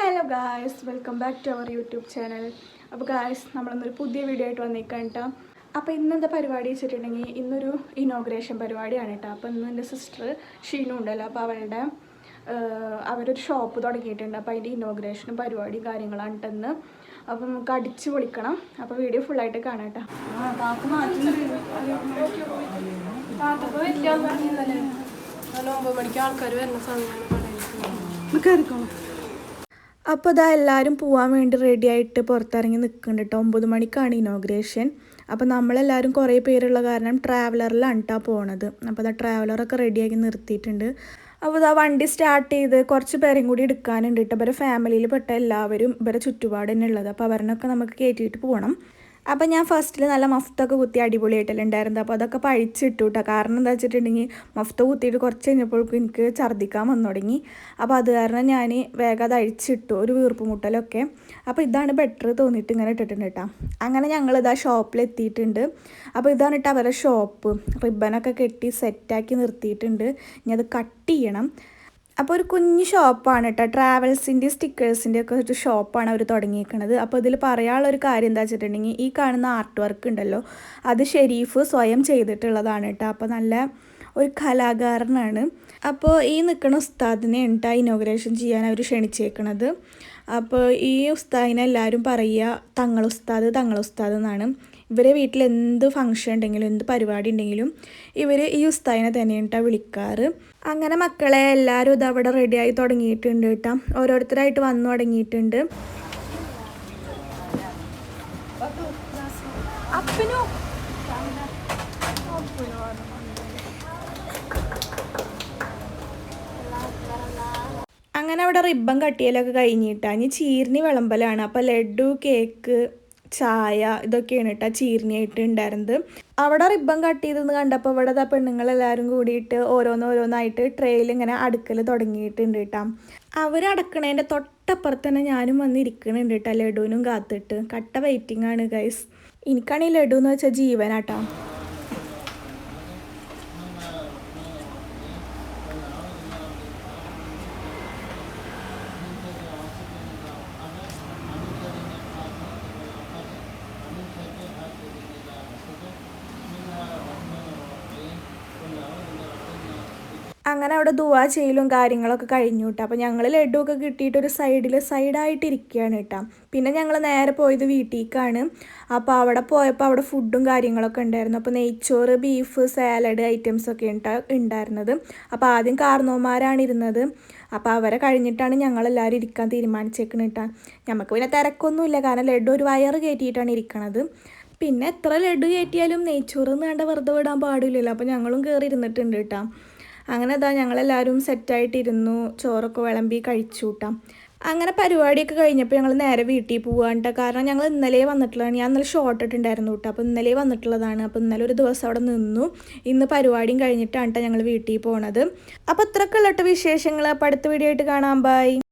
Hello guys, welcome back to our YouTube channel. അപ്പോൾ guys, നമ്മളിന്നൊരു പുതിയ വീഡിയോ ആയിട്ട് വന്നിരിക്കാം കേട്ടോ. അപ്പോൾ ഇന്നെന്താ പരിപാടി വെച്ചിട്ടുണ്ടെങ്കിൽ ഇന്നൊരു ഇനോഗ്രേഷൻ പരിപാടിയാണ് കേട്ടോ. അപ്പോൾ ഇന്ന് എൻ്റെ സിസ്റ്റർ ഷീനു ഉണ്ടല്ലോ, അപ്പോൾ അവരൊരു ഷോപ്പ് തുടങ്ങിയിട്ടുണ്ട്. അപ്പോൾ അതിൻ്റെ ഇനോഗ്രേഷനും പരിപാടിയും കാര്യങ്ങളാണ് കേട്ടെന്ന്. അപ്പോൾ നമുക്ക് അടിച്ച് പൊളിക്കണം. അപ്പോൾ വീഡിയോ ഫുള്ളായിട്ട് കാണാം കേട്ടോ. ആൾക്കാർ വരുന്ന സമയമാണ്. അപ്പോൾ ഇതാ എല്ലാവരും പോകാൻ വേണ്ടി റെഡി ആയിട്ട് പുറത്തിറങ്ങി നിൽക്കുന്നുണ്ട് കേട്ടോ. 9 മണിക്കാണ് ഇനോഗ്രേഷൻ. അപ്പോൾ നമ്മളെല്ലാവരും കുറേ പേരുള്ള കാരണം ട്രാവലറിലാണ് കേട്ടോ പോണത്. അപ്പോൾ ഇതാ ട്രാവലറൊക്കെ റെഡിയാക്കി നിർത്തിയിട്ടുണ്ട്. അപ്പോൾ ഇതാ വണ്ടി സ്റ്റാർട്ട് ചെയ്ത് കുറച്ച് പേരെയും കൂടി എടുക്കാനുണ്ട് കേട്ടോ. ഇവരെ ഫാമിലിയിൽ പെട്ട എല്ലാവരും ഇവരെ ചുറ്റുപാട് തന്നെ ഉള്ളത്. അപ്പോൾ അവരിനൊക്കെ നമുക്ക് കയറ്റിയിട്ട് പോകണം. അപ്പോൾ ഞാൻ ഫസ്റ്റിൽ നല്ല മഫ്തൊക്കെ കുത്തി അടിപൊളിയായിട്ടല്ലേ ഉണ്ടായിരുന്നത്. അപ്പോൾ അതൊക്കെ പഴിച്ചിട്ടു കേട്ടോ. കാരണം എന്താ വെച്ചിട്ടുണ്ടെങ്കിൽ മഫ്ത കുത്തിയിട്ട് കുറച്ച് കഴിഞ്ഞപ്പോഴേക്കും എനിക്ക് ഛർദ്ദിക്കാൻ വന്നു തുടങ്ങി. അപ്പോൾ അത് കാരണം ഞാൻ വേഗം അത് അഴിച്ചിട്ടു, ഒരു വീർപ്പ് മുട്ടലൊക്കെ. അപ്പോൾ ഇതാണ് ബെറ്റർ തോന്നിയിട്ട് ഇങ്ങനെ ഇട്ടിട്ടുണ്ട് കേട്ടോ. അങ്ങനെ ഞങ്ങളിതാ ഷോപ്പിലെത്തിയിട്ടുണ്ട്. അപ്പോൾ ഇതാണ് കേട്ടോ അവരുടെ ഷോപ്പ്. റിബനൊക്കെ കെട്ടി സെറ്റാക്കി നിർത്തിയിട്ടുണ്ട്. ഇനി അത് കട്ട് ചെയ്യണം. അപ്പോൾ ഒരു കുഞ്ഞു ഷോപ്പാണ് കേട്ടോ. ട്രാവൽസിൻ്റെ സ്റ്റിക്കേഴ്സിൻ്റെ ഒക്കെ ഒരു ഷോപ്പാണ് അവർ തുടങ്ങിയിരിക്കുന്നത്. അപ്പോൾ ഇതിൽ പറയാനുള്ളൊരു കാര്യം എന്താ വെച്ചിട്ടുണ്ടെങ്കിൽ ഈ കാണുന്ന ആർട്ട് വർക്ക് ഉണ്ടല്ലോ, അത് ഷെരീഫ് സ്വയം ചെയ്തിട്ടുള്ളതാണ് കേട്ടോ. അപ്പോൾ നല്ല ഒരു കലാകാരനാണ്. അപ്പോൾ ഈ നിൽക്കുന്ന ഉസ്താദിനെ കേട്ടോ ഇനോഗ്രേഷൻ ചെയ്യാൻ അവർ ക്ഷണിച്ചേക്കണത്. അപ്പോൾ ഈ ഉസ്താദിനെ എല്ലാവരും പറയുക തങ്ങൾ ഉസ്താദ് എന്നാണ്. ഇവരെ വീട്ടിൽ എന്ത് ഫംഗ്ഷൻ ഉണ്ടെങ്കിലും എന്ത് പരിപാടി ഉണ്ടെങ്കിലും ഇവർ ഈ ഉസ്താദിനെ തന്നെയാണ് വിളിക്കാറ്. അങ്ങനെ മക്കളെ എല്ലാവരും ഇതവിടെ റെഡിയായി തുടങ്ങിയിട്ടുണ്ട് കേട്ടോ. ഓരോരുത്തരായിട്ട് വന്നു തുടങ്ങിയിട്ടുണ്ട്. അങ്ങനെ അവിടെ റിബൺ കട്ടിയലൊക്കെ കഴിഞ്ഞിട്ടാ ഇനി ചീർണി വിളമ്പലാണ്. അപ്പോൾ ലഡു, കേക്ക്, ചായ ഇതൊക്കെയാണ് കേട്ടോ ചീർണിയായിട്ട് ഉണ്ടായിരുന്നത്. അവിടെ റിബൺ കട്ട് ചെയ്തെന്ന് കണ്ടപ്പോൾ ഇവിടെ പെണ്ണുങ്ങളെല്ലാവരും കൂടിയിട്ട് ഓരോന്നായിട്ട് ട്രെയിൽ ഇങ്ങനെ അടുക്കൽ തുടങ്ങിയിട്ടുണ്ട് കേട്ടോ. അവർ അടക്കണേൻ്റെ തൊട്ടപ്പുറത്ത് തന്നെ ഞാനും വന്നിരിക്കണുണ്ട് കേട്ടോ, ലഡുവിനും കാത്തിട്ട്. കട്ട വെയിറ്റിംഗ് ആണ് ഗൈസ്. എനിക്കാണ് ഈ ലഡു എന്ന് വെച്ചാൽ ജീവനാട്ടോ. അങ്ങനെ അവിടെ ദുവാ ചെയ്യലും കാര്യങ്ങളൊക്കെ കഴിഞ്ഞു കേട്ടോ. അപ്പോൾ ഞങ്ങൾ ലഡുവൊക്കെ കിട്ടിയിട്ട് ഒരു സൈഡായിട്ട് ഇരിക്കുകയാണ് കേട്ടോ. പിന്നെ ഞങ്ങൾ നേരെ പോയത് വീട്ടിലേക്കാണ്. അപ്പോൾ അവിടെ പോയപ്പോൾ അവിടെ ഫുഡും കാര്യങ്ങളൊക്കെ ഉണ്ടായിരുന്നു. അപ്പോൾ നെയ്ച്ചോറ്, ബീഫ്, സാലഡ് ഐറ്റംസൊക്കെ ഉണ്ടായിരുന്നത്. അപ്പോൾ ആദ്യം കാർന്നോമാരാണ് ഇരുന്നത്. അപ്പോൾ അവരെ കഴിഞ്ഞിട്ടാണ് ഞങ്ങളെല്ലാവരും ഇരിക്കാൻ തീരുമാനിച്ചേക്കുന്നത് കേട്ടോ. നമുക്ക് പിന്നെ തിരക്കൊന്നുമില്ല, കാരണം ലഡു ഒരു വയറ് കയറ്റിയിട്ടാണ് ഇരിക്കണത്. പിന്നെ എത്ര ലഡു കയറ്റിയാലും നെയ്ച്ചോറ് എന്ന് കണ്ട വെറുതെ വിടാൻ പാടില്ലല്ലോ. അപ്പോൾ ഞങ്ങളും കയറി ഇരുന്നിട്ടുണ്ട് കേട്ടോ. അങ്ങനെ അതാ ഞങ്ങളെല്ലാവരും സെറ്റായിട്ടിരുന്നു, ചോറൊക്കെ വിളമ്പി കഴിച്ചു കൂട്ടാം. അങ്ങനെ പരിപാടിയൊക്കെ കഴിഞ്ഞപ്പോൾ ഞങ്ങൾ നേരെ വീട്ടിൽ പോകാൻ കേട്ടോ. കാരണം ഞങ്ങൾ ഇന്നലെ വന്നിട്ടുള്ളതാണ്. ഞാൻ ഇന്നലെ ഷോർട്ട് ഇട്ടുണ്ടായിരുന്നു കേട്ടോ. അപ്പോൾ ഇന്നലെ വന്നിട്ടുള്ളതാണ്. അപ്പോൾ ഇന്നലെ ഒരു ദിവസം അവിടെ നിന്നു. ഇന്ന് പരിപാടിയും കഴിഞ്ഞിട്ടാണ് കേട്ടോ ഞങ്ങൾ വീട്ടിൽ പോണത്. അപ്പോൾ ഇത്രയൊക്കെ ഉള്ള വിശേഷങ്ങൾ. അപ്പോൾ അടുത്ത വീഡിയോ ആയിട്ട് കാണാം. ബൈ.